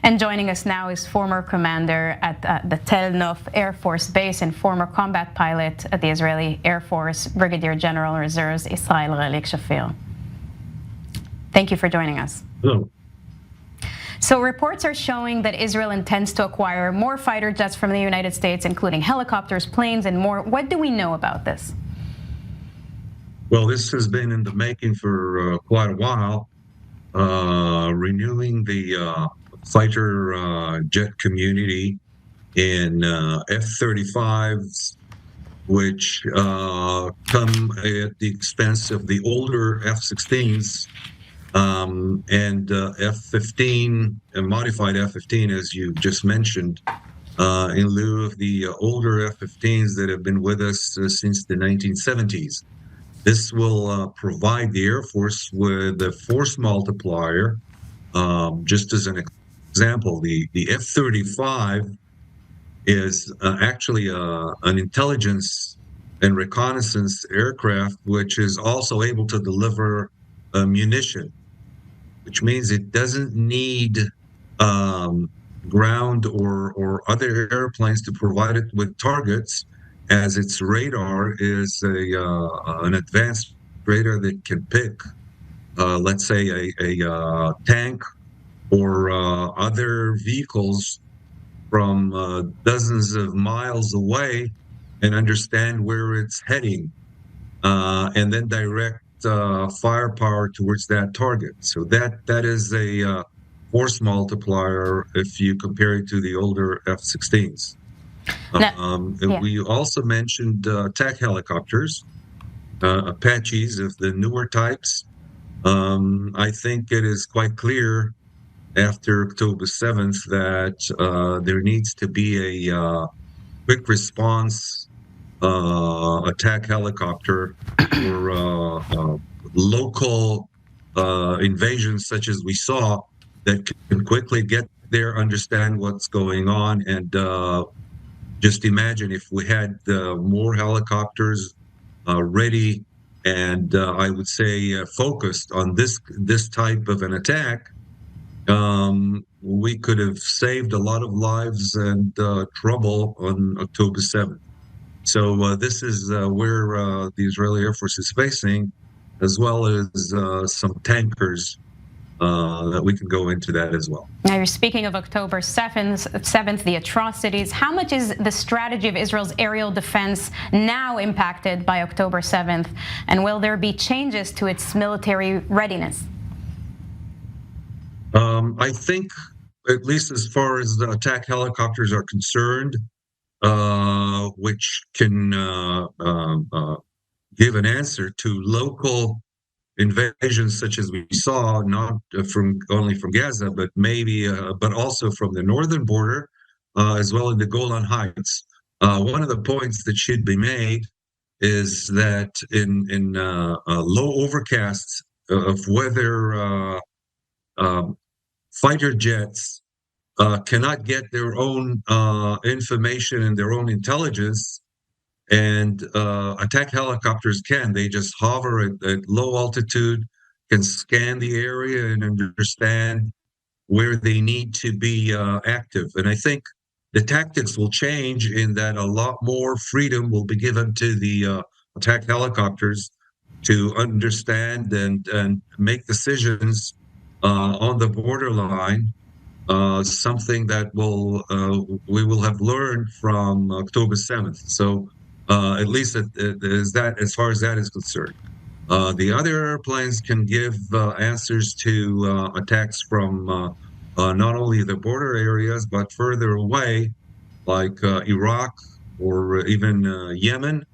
And joining us now is former commander at the Tel Nof Air Force Base and former combat pilot at the Israeli Air Force, Brigadier General Reserves Israel Relik Shafir. Thank you for joining us. Hello. So reports are showing that Israel intends to acquire more fighter jets from the United States, including helicopters, planes, and more. What do we know about this? Well, this has been in the making for quite a while, renewing the fighter jet community in F-35s, which come at the expense of the older F-16s and F-15, and modified F-15, as you just mentioned, in lieu of the older F-15s that have been with us since the 1970s. This will provide the Air Force with a force multiplier. Just as an example, the F-35 is actually an intelligence and reconnaissance aircraft, which is also able to deliver munition, which means it doesn't need ground or other airplanes to provide it with targets, as its radar is an advanced radar that can pick, let's say, a tank or other vehicles from dozens of miles away and understand where it's heading, and then direct firepower towards that target. So that is a force multiplier if you compare it to the older F-16s. We also mentioned attack helicopters, Apaches of the newer types. I think it is quite clear after October 7th that there needs to be a quick response attack helicopter for local invasions such as we saw, that can quickly get there, understand what's going on, and just imagine if we had more helicopters ready and I would say focused on this type of an attack, we could have saved a lot of lives and trouble on October 7th. So this is where the Israeli Air Force is facing, as well as some tankers that we can go into that as well. Now, you're speaking of October 7th, the atrocities. How much is the strategy of Israel's aerial defense now impacted by October 7th? And will there be changes to its military readiness? I think, at least as far as the attack helicopters are concerned, which can give an answer to local invasions such as we saw, not only from Gaza, but but also from the northern border, as well in the Golan Heights. One of the points that should be made is that in low overcasts of weather, fighter jets cannot get their own information and their own intelligence, and attack helicopters can. They just hover at low altitude, can scan the area and understand where they need to be active. And I think the tactics will change in that a lot more freedom will be given to the attack helicopters to understand and make decisions on the borderline, something that we will have learned from October 7th. So at least as far as that is concerned. The other airplanes can give answers to attacks from not only the border areas, but further away, like Iraq or even Yemen,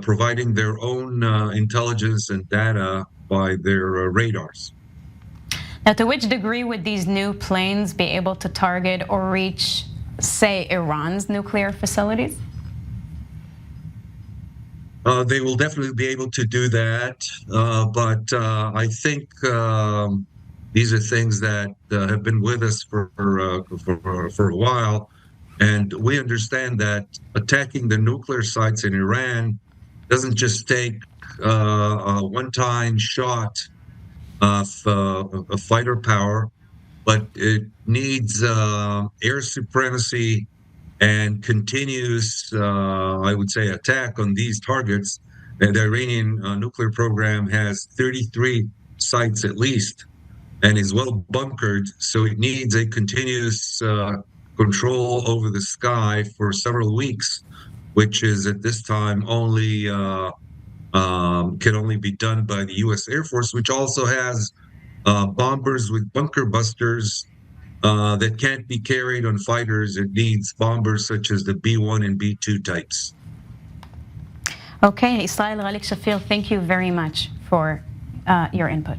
providing their own intelligence and data by their radars. Now, to which degree would these new planes be able to target or reach, say, Iran's nuclear facilities? They will definitely be able to do that, but I think these are things that have been with us for a while, and we understand that attacking the nuclear sites in Iran doesn't just take a one-time shot of fighter power. but it needs air supremacy and continuous, I would say, attack on these targets. And the Iranian nuclear program has 33 sites at least and is well bunkered, so it needs a continuous control over the sky for several weeks, which is at this time only can only be done by the U.S. Air Force, which also has bombers with bunker busters that can't be carried on fighters. It needs bombers such as the B-1 and B-2 types. Okay, Israel Relik Shafir, thank you very much for your input.